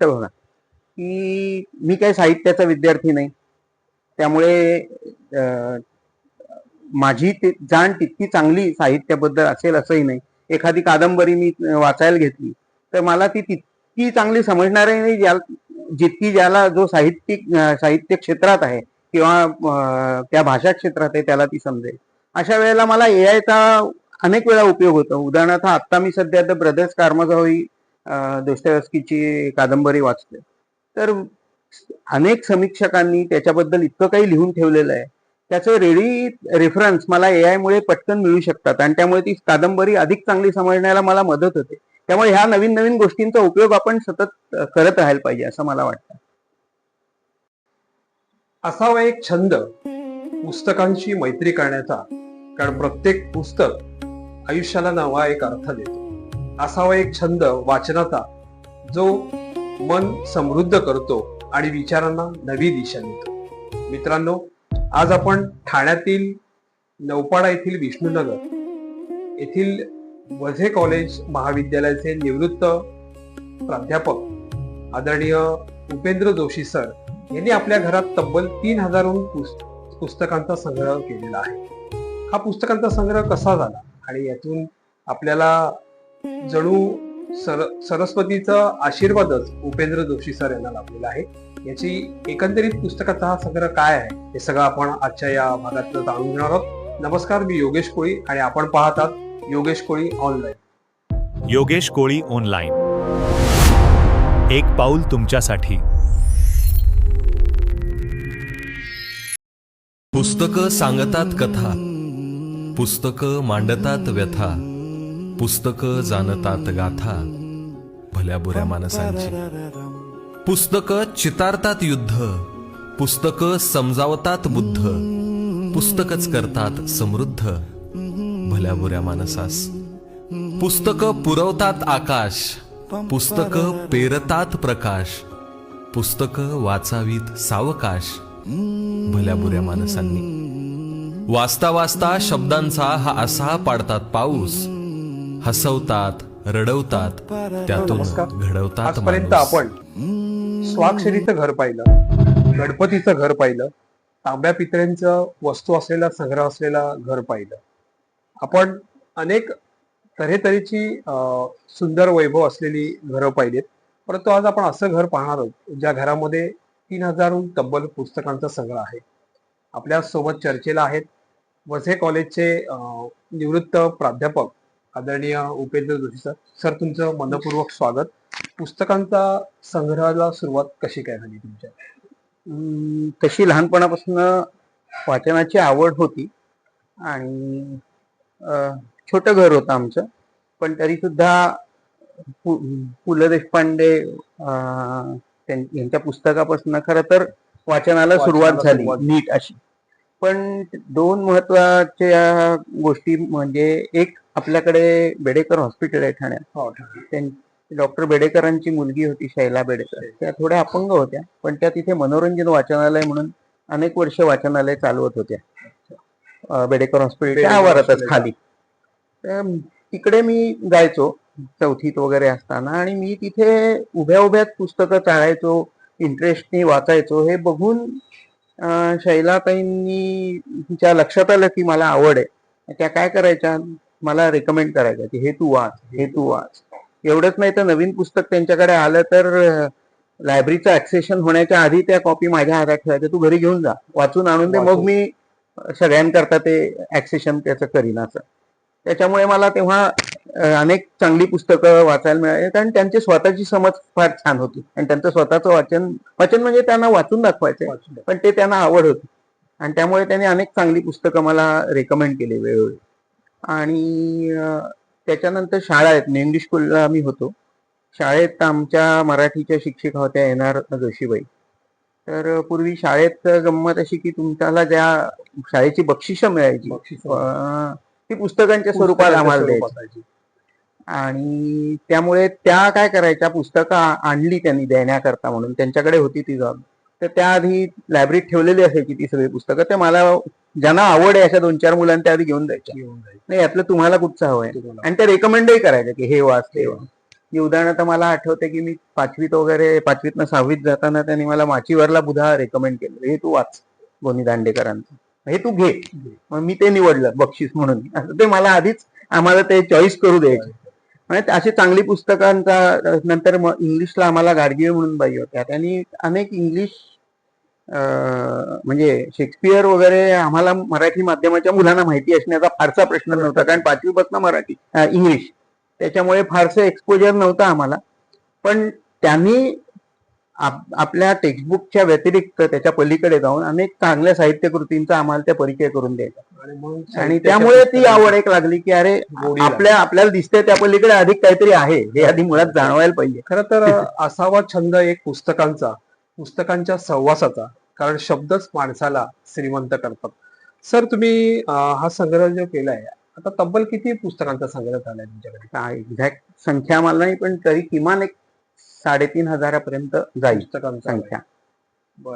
बघा की मी काही साहित्याचा विद्यार्थी नाही, त्यामुळे माझी जाण तितकी चांगली साहित्याबद्दल असेल असंही नाही. एखादी कादंबरी मी वाचायला घेतली तर मला ती तितकी चांगली समजणारही नाही जितकी ज्याला जो साहित्य क्षेत्रात आहे किंवा त्या भाषा क्षेत्रात आहे त्याला ती समजेल. अशा वेळेला मला एआयचा अनेक वेळा उपयोग होतो. उदाहरणार्थ आता मी सध्या द ब्रदर्स कारामाझोव ही दोस्तोयेव्स्कीची कादंबरी वाचते, तर अनेक समीक्षकांनी त्याच्याबद्दल इतकं काही लिहून ठेवलेलं आहे, त्याचे रेडी रेफरन्स मला एआय मुळे पटकन मिळू शकतात आणि त्यामुळे ती कादंबरी अधिक चांगली समजण्याला मला मदत होते. त्यामुळे ह्या नवीन नवीन गोष्टींचा उपयोग आपण सतत करत राहायला पाहिजे असं मला वाटतं. असावा एक छंद पुस्तकांशी मैत्री करण्याचा, कारण प्रत्येक पुस्तक आयुष्याला नवा एक अर्थ देतो. असावा एक छंद वाचनाचा जो मन समृद्ध करतो आणि विचारांना नवी दिशा देतो. मित्रांनो, आज आपण ठाण्यातील नौपाडा येथील विष्णुनगर येथील वझे कॉलेज महाविद्यालयाचे निवृत्त प्राध्यापक आदरणीय उपेंद्र जोशी सर यांनी आपल्या घरात तब्बल 3000 पुस्तकांचा संग्रह केलेला आहे. हा पुस्तकांचा संग्रह कसा झाला आणि यातून आपल्याला जणू सरस्वतीचा आशीर्वादच उपेंद्र जोशी सर यांना लाभलेला आहे. याची एकंदरीत पुस्तकाचा हा संग्रह काय आहे हे सगळं आपण आजच्या या भागात जाणून घेणार आहोत. नमस्कार, मी योगेश कोळी आणि आपण पाहतात योगेश कोळी ऑनलाईन. योगेश कोळी ऑनलाईन, एक पाऊल तुमच्यासाठी. पुस्तकं सांगतात कथा, पुस्तकं मांडतात व्यथा, पुस्तकं जाणतात गाथा भल्या बुऱ्या माणसांची. पुस्तकं चितारतात युद्ध, पुस्तकं समजावतात बुद्ध, पुस्तकच करतात समृद्ध भल्या बुऱ्या माणसास. पुस्तकं पुरवतात आकाश, पुस्तकं पेरतात प्रकाश, पुस्तकं वाचावीत सावकाश भल्या बुऱ्या माणसांनी. वाचता वाचता शब्दांचा हा असा पाडतात पाऊस, हसवतात रडवतात त्यातून घडवतात. आजपर्यंत आपण स्वाक्षरीचं घर पाहिलं, गणपतीचं घर पाहिलं, तांब्या पितळ्यांचं वस्तू असलेला संग्रह असलेला घर पाहिलं. आपण अनेक तऱ्हेतऱ्हेची सुंदर वैभव असलेली घरं पाहिलीत. परंतु आज आपण असं घर पाहणार आहोत ज्या घरामध्ये 3000 तब्बल पुस्तकांचा संग्रह आहे. आपल्या सोबत चर्चेला आहेत वझे कॉलेजचे निवृत्त प्राध्यापक आदरणीय उपेंद्र जोशी सर. सर, तुमचं मनपूर्वक स्वागत. पुस्तकांचा संग्रहाला सुरुवात कशी काय झाली तुमच्या? तशी लहानपणापासून वाचनाची आवड होती आणि छोटं घर होतं आमचं, पण तरी सुद्धा पु ल देशपांडे यांच्या पुस्तकापासून खरं तर वाचनाला सुरुवात झाली नीट अशी. पण दोन महत्वाच्या गोष्टी म्हणजे एक, आपल्याकडे बेडेकर हॉस्पिटल आहे ठाण्यात. डॉक्टर बेडेकरांची मुलगी होती शैला बेडेकर, त्या थोड्या अपंग होत्या, पण त्या तिथे मनोरंजन वाचनालय म्हणून अनेक वर्ष वाचनालय चालवत होत्या बेडेकर हॉस्पिटलच्या आवारातच खाली. तिकडे मी जायचो चौथीत वगैरे असताना आणि मी तिथे उभ्या उभ्यात पुस्तकं चाळायचो, इंटरेस्टनी वाचायचो. हे बघून शैलाताईंनी तिच्या लक्षात आलं की मला आवड आहे. त्या काय करायच्या, मला रेकमेंड करायच्या की हे तू वाच, हे तू वाच. एवढंच नाही तर नवीन पुस्तक त्यांच्याकडे आलं तर लायब्ररीचं ऍक्सेशन होण्याच्या आधी त्या कॉपी माझ्या हातात ठेवायच्या, तू घरी घेऊन जा, वाचून आणून दे, मग मी सगळ्यांकरता ते ऍक्सेशन त्याचं करीन असं. त्याच्यामुळे मला तेव्हा अनेक चांगली पुस्तकं वाचायला मिळाली कारण त्यांची स्वतःची समज फार छान होती आणि त्यांचं स्वतःचं वाचन म्हणजे त्यांना वाचून दाखवायचं, पण ते त्यांना आवड होती आणि त्यामुळे त्यांनी अनेक चांगली पुस्तकं मला रेकमेंड केली वेळोवेळी. आणि त्याच्यानंतर शाळा आहेत, इंग्लिश स्कूलला आम्ही होतो. शाळेत आमच्या मराठीच्या शिक्षिका होत्या एन.आर. जोशीबाई. तर पूर्वी शाळेत गंमत अशी की तुमच्याला ज्या शाळेची बक्षिसं मिळायची ती पुस्तकांच्या स्वरूपात आम्हाला द्यायची. आणि त्यामुळे त्या काय करायच्या, पुस्तकं आणली त्यांनी देण्याकरता म्हणून, त्यांच्याकडे होती ती जबाबदारी. तर त्या आधी लायब्ररीत ठेवलेली असायची ती सगळी पुस्तकं. ते मला ज्यांना आवड आहे अशा 2-4 मुलांना त्या आधी घेऊन जायच्या, नाही यातलं तुम्हाला कुठचं हवंय, आणि ते रेकमेंडही करायचं की हे वाच ते वाच. उदाहरणार्थ मला आठवते की मी 5वीत वगैरे 5वीतनं 6वीत जाताना त्यांनी मला माचीवरला बुधा रेकमेंड केलं, हे तू वाच गोनी दांडेकरांचं, हे तू घे. मग मी ते निवडलं बक्षीस म्हणून. असं ते मला आधीच आम्हाला ते चॉईस करू द्यायचे. म्हणजे अशी चांगली पुस्तकांचा. नंतर मग इंग्लिशला आम्हाला गाडगीळ म्हणून बाई होत्या, त्यांनी अनेक इंग्लिश म्हणजे शेक्सपियर वगैरे आम्हाला मराठी माध्यमाच्या मुलांना माहिती असण्याचा फारसा प्रश्न नव्हता, कारण 5वीपासून मराठी इंग्लिश, त्याच्यामुळे फारसं एक्सपोजर नव्हतं आम्हाला. पण त्यांनी आपल्या टेक्स्टबुकच्या व्यतिरिक्त त्याच्या पलीकडे जाऊन अनेक चांगल्या साहित्य कृतींचा आम्हाला त्या परिचय करून द्यायचा. आणि त्यामुळे ती आवड एक लागली की अरे आपल्याला दिसते त्या पलीकडे अधिक काहीतरी आहे, हे आधी मुळात जाणवायला पाहिजे. खरं तर असावा छंद एक पुस्तकांच्या सहवासाचा, कारण शब्दच माणसाला श्रीमंत करतात. सर, तुम्ही हा संग्रह जो केलाय, आता तब्बल किती पुस्तकांचा संग्रह झालाय तुमच्याकडे? एक्झॅक्ट संख्या मला नाही, पण तरी किमान एक 3,500 पर्यंत जाईल पुस्तकांचा संख्या.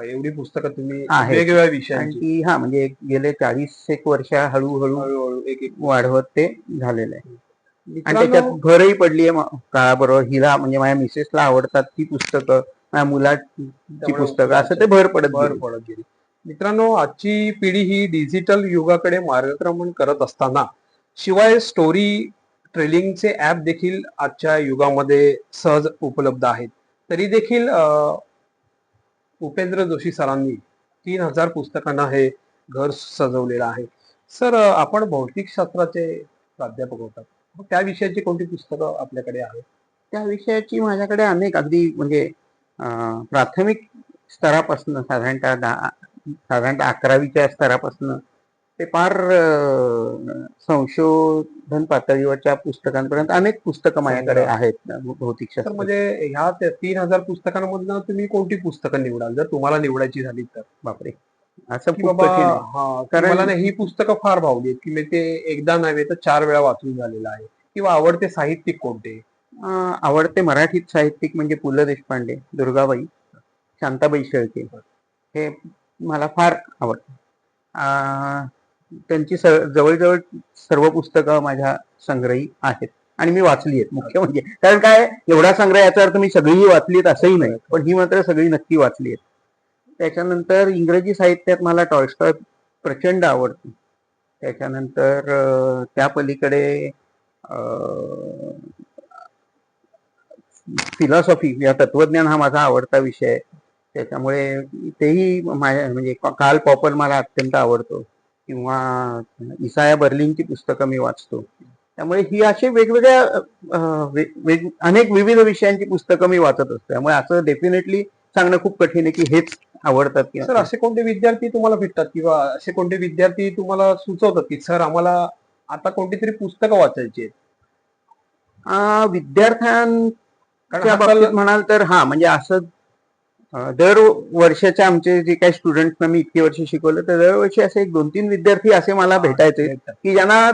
एवढी पुस्तकं तुम्ही आहेत. वेगवेगळ्या विषयांची आणखी गेले 40 वर्ष हळूहळू हळूहळू एक वाढवत ते झालेलं आहे. आणि मित्रांनो, त्याच्यात भरही पडली आहे काळाबरोबर. हिला म्हणजे माझ्या मिसेसला आवडतात ती पुस्तकं, माझ्या मुलाची पुस्तकं, असं ते भर पडत गेली. मित्रांनो, आजची पिढी ही डिजिटल युगाकडे मार्गक्रमण करत असताना शिवाय स्टोरी ट्रेलिंगचे ऍप देखील आजच्या युगामध्ये सहज उपलब्ध आहेत. तरी देखील उपेंद्र जोशी सरांनी 3,000 पुस्तकांना हे घर सजवलेलं आहे. सर, आपण भौतिक शास्त्राचे प्राध्यापक होतात, त्या विषयाची कोणती पुस्तकं आपल्याकडे आहेत? त्या विषयाची माझ्याकडे अनेक, अगदी म्हणजे प्राथमिक स्तरापासून साधारणतः 11वीच्या स्तरापासून ते फार संशोधन पातळीवरच्या पुस्तकांपर्यंत अनेक पुस्तकं माझ्याकडे आहेत भौतिक तर शास्त्र. म्हणजे ह्या 3,000 पुस्तकांमधनं तुम्ही कोणती पुस्तकं निवडाल जर तुम्हाला निवडायची झाली तर? बापरे, असं की खूप बाबा कठीण आहे. कारण मला ही पुस्तकं फार भावली आहेत, की मी ते एकदा नव्हे तर 4 वेळा वाचून झालेलं आहे. किंवा आवडते साहित्यिक कोणते? आवडते मराठीत साहित्यिक म्हणजे पु ल देशपांडे, दुर्गाबाई, शांताबाई शेळके, हे मला फार आवडतं. त्यांची जवळजवळ सर्व पुस्तकं माझ्या संग्रही आहेत आणि मी वाचली आहेत. मुख्य म्हणजे कारण काय, एवढा संग्रह याचा अर्थ मी सगळीही वाचलीत असंही नाही, पण ही मात्र सगळी नक्की वाचली आहेत. त्याच्यानंतर इंग्रजी साहित्यात मला टॉल्स्टॉय प्रचंड आवडतो. त्याच्यानंतर त्या पलीकडे फिलॉसॉफी या तत्वज्ञान हा माझा आवडता विषय आहे. त्याच्यामुळे तेही माझ्या म्हणजे कार्ल पॉपर मला अत्यंत आवडतो, किंवा इसाया बर्लिनची पुस्तकं मी वाचतो. त्यामुळे ही अशी वेगवेगळ्या अनेक विविध विषयांची पुस्तकं मी वाचत असतो. त्यामुळे असं डेफिनेटली सांगणं खूप कठीण आहे की हेच आवडतात. सर, असे कोणते विद्यार्थी तुम्हाला भेटतात किंवा असे कोणते विद्यार्थी तुम्हाला सुचवतात की सर आम्हाला आता कोणती तरी पुस्तकं वाचायची आहेत? विद्यार्थ्यांच्या बाबतीत म्हणाल तर म्हणजे असं दर वर्षाच्या आमचे जे काही स्टुडंट्सना मी इतकी वर्ष शिकवलं, तर दरवर्षी असे 1-2-3 विद्यार्थी असे मला भेटायचे की ज्यांना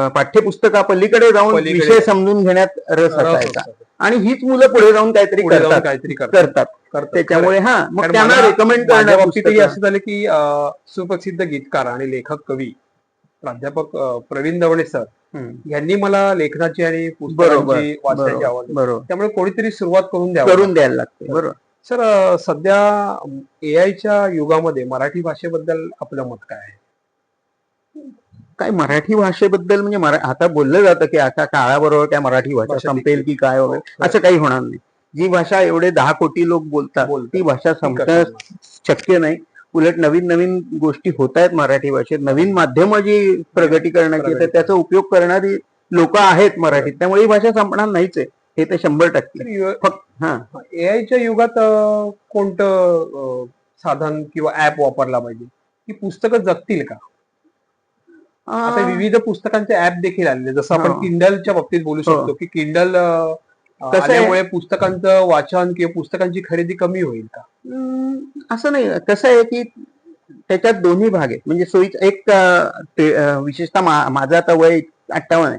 पाठ्यपुस्तका पलीकडे जाऊन विषय समजून घेण्यात रस असायचा, आणि हीच मुलं पुढे जाऊन काहीतरी करतात. त्याच्यामुळे मग त्यांना रेकमेंड करण्याच्या बाबतीतही असे झाले की सुप्रसिद्ध गीतकार आणि लेखक कवी प्राध्यापक प्रवीण दवणे सर यांनी मला लेखनाची आणि पुस्तकांची वाचण्याची आवड, त्यामुळे कोणीतरी सुरुवात करून द्यायला लागते. बरोबर. सर, सध्या एआयच्या युगामध्ये मराठी भाषेबद्दल आपलं मत काय आहे? काय मराठी भाषेबद्दल म्हणजे आता बोललं जातं की आता काळाबरोबर काय मराठी भाषा संपेल की काय वगैरे, असं काही होणार नाही. जी भाषा एवढे 10 कोटी लोक बोलतात ती भाषा संपणं शक्य नाही. उलट नवीन नवीन गोष्टी होत आहेत मराठी भाषेत, नवीन माध्यमं जी प्रगती करण्याची, तर त्याचा उपयोग करणारी लोक आहेत मराठीत, त्यामुळे ही भाषा संपणार नाहीच आहे, हे तर 100%. एआयच्या युगात कोणतं साधन किंवा ऍप वापरला पाहिजे की पुस्तकं जगतील का? आता विविध पुस्तकांचे ऍप देखील आलेले, जसं आपण किंडलच्या बाबतीत बोलू शकतो की किंडल त्यामुळे पुस्तकांचं वाचन किंवा पुस्तकांची खरेदी कमी होईल का? असं नाही. कसं आहे की त्याच्यात दोन्ही भाग आहेत. म्हणजे सोयीच एक विशेषतः माझं आता वय 58 आहे,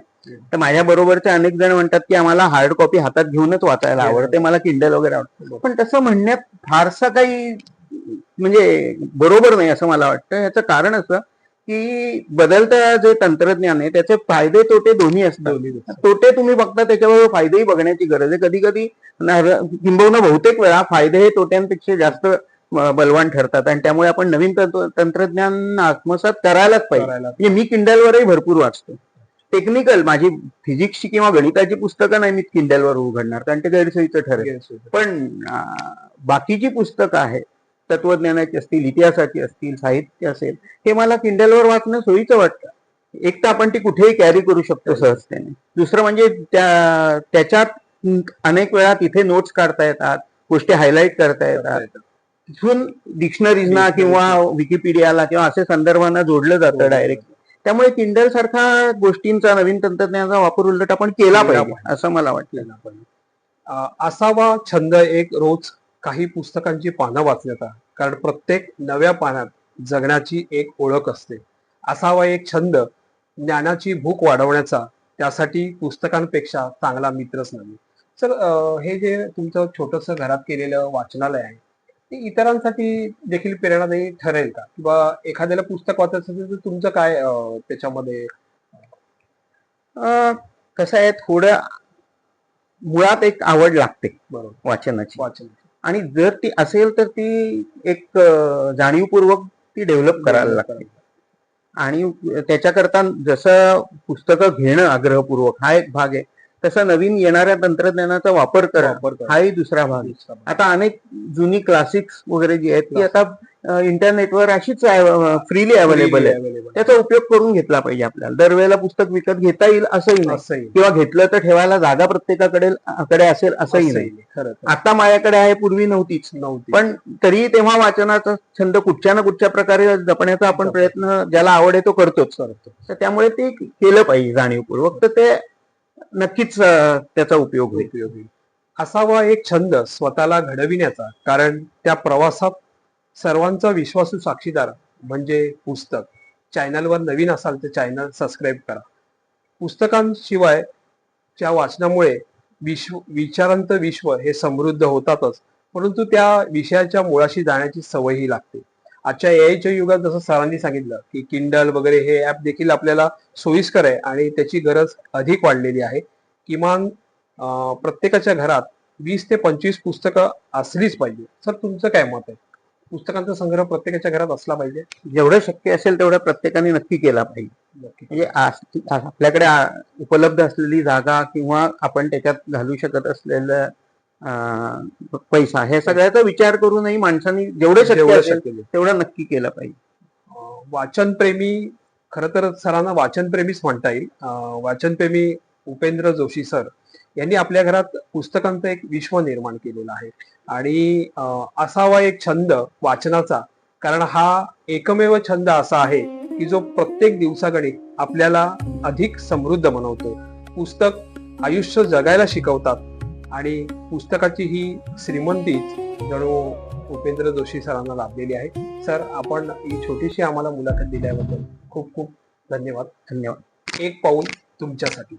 तर माझ्या बरोबरचे अनेक जण म्हणतात की आम्हाला हार्ड कॉपी हातात घेऊनच वाचायला आवडते, मला किंडल वगैरे आवडतं. पण तसं म्हणण्यात फारसं काही म्हणजे बरोबर नाही असं मला वाटतं. याचं कारण असं की बदलतं जे तंत्रज्ञान आहे त्याचे फायदे तोटे दोन्ही असतात. तोटे तुम्ही बघता त्याच्याबरोबर फायदेही बघण्याची गरज आहे. कधी कधी किंबहुना बहुतेक वेळा फायदे हे तोट्यांपेक्षा जास्त बलवान ठरतात आणि त्यामुळे आपण नवीन तंत्रज्ञान आत्मसात करायलाच पाहिजे. म्हणजे मी किंडलवरही भरपूर वाचतो. टेक्निकल माझी फिजिक्सची किंवा गणिताची पुस्तकं नाही मी किंडलवर उघडणार कारण ते गैरसोयीचं ठरेल. पण बाकीची पुस्तकं आहेत तत्वज्ञानाची असतील, इतिहासाची असतील, साहित्य असेल, हे मला किंडलवर वाचणं सोयीचं वाटतं. एक तर आपण ती कुठेही कॅरी करू शकतो सहजतेने. दुसरं म्हणजे त्याच्यात अनेक वेळा तिथे नोट्स काढता येतात, गोष्टी हायलाईट करता येतात. तिथून डिक्शनरीजना किंवा विकिपीडियाला किंवा असे संदर्भांना जोडलं जातं डायरेक्ट. त्यामुळे किंडल सारखा गोष्टींचा नवीन तंत्रज्ञानाचा वापर उलट आपण केला पाहिजे असं मला वाटतं. असावा छंद एक रोज काही पुस्तकांची पानं वाचण्याचा, कारण प्रत्येक नव्या पानात जगण्याची एक ओळख असते. असावा एक छंद ज्ञानाची भूक वाढवण्याचा, त्यासाठी पुस्तकांपेक्षा चांगला मित्रच नाही. सर, हे जे तुमचं छोटंसं घरात केलेलं वाचनालय आहे ते इतरांसाठी देखील प्रेरणादायी ठरेल का? किंवा एखाद्याला पुस्तक वाचायचं असेल तर तुमचं काय त्याच्यामध्ये? कसं आहे, थोडं मुळात एक आवड लागते बरोबर वाचनाची. आणि जर ती असेल तर ती एक जाणीवपूर्वक ती डेव्हलप करायला लागते. आणि त्याच्याकरता जसं पुस्तकं घेणं आग्रहपूर्वक हा एक भाग आहे, तसा नवीन येणाऱ्या तंत्रज्ञानाचा वापर करणं हाही दुसरा भाग आहे. आता अनेक जुनी क्लासिक्स वगैरे जी आहेत ती आता इंटरनेटवर अशीच फ्रीली अवेलेबल आहे. त्याचा उपयोग करून घेतला पाहिजे आपल्याला. दरवेळेला पुस्तक विकत घेता येईल असंही नाही, किंवा घेतलं तर ठेवायला जागा प्रत्येकाकडे असेल असंही नाही. आता माझ्याकडे आहे, पूर्वी नव्हतीच. पण तरीही तेव्हा वाचनाचा छंद कुठच्या ना कुठच्या प्रकारे जपण्याचा आपण प्रयत्न, ज्याला आवड आहे तो करतोच. तर त्यामुळे ते केलं पाहिजे जाणीवपूर्वक, तर ते नक्कीच त्याचा उपयोग होईल. असावा एक छंद स्वतःला घडविण्याचा, कारण त्या प्रवासात सर्वांचा विश्वासू साक्षीदार म्हणजे पुस्तक. चॅनलवर नवीन असाल तर चॅनल सबस्क्राईब करा. पुस्तकांशिवाय च्या वाचनामुळे विचारांचं विश्व हे समृद्ध होतातच, परंतु त्या विषयाच्या मुळाशी जाण्याची सवयही लागते. आजच्या एआयच्या युगात जसं सरांनी सांगितलं की किंडल वगैरे हे ऍप देखील आपल्याला सोयीस्कर आहे आणि त्याची गरज अधिक वाढलेली आहे. किमान प्रत्येकाच्या घरात 20 ते 25 पुस्तकं असलीच पाहिजे. सर, तुमचं काय मत आहे? पुस्तकांचा संग्रह प्रत्येकाच्या घरात असला पाहिजे? जेवढं शक्य असेल तेवढं प्रत्येकाने नक्की केला पाहिजे. म्हणजे आपल्याकडे उपलब्ध असलेली जागा किंवा आपण त्याच्यात घालू शकत असलेलं पैसा, हे सगळ्याचा विचार करूनही माणसांनी जेवढं शक्य असेल तेवढं नक्की केलं पाहिजे. वाचनप्रेमी, खरं तर सरांना वाचनप्रेमीच म्हणता येईल. वाचनप्रेमी उपेंद्र जोशी सर यांनी आपल्या घरात पुस्तकांचं एक विश्व निर्माण केलेलं आहे. आणि असावा एक छंद वाचनाचा, कारण हा एकमेव छंद असा आहे की जो प्रत्येक दिवसागणिक आपल्याला अधिक समृद्ध बनवतो. पुस्तक आयुष्य जगायला शिकवतात आणि पुस्तकाची ही श्रीमंतीच जणू उपेंद्र जोशी सरांना लाभलेली आहे. सर, आपण ही छोटीशी आम्हाला मुलाखत दिल्याबद्दल खूप खूप धन्यवाद. धन्यवाद. एक पाऊल तुमच्यासाठी.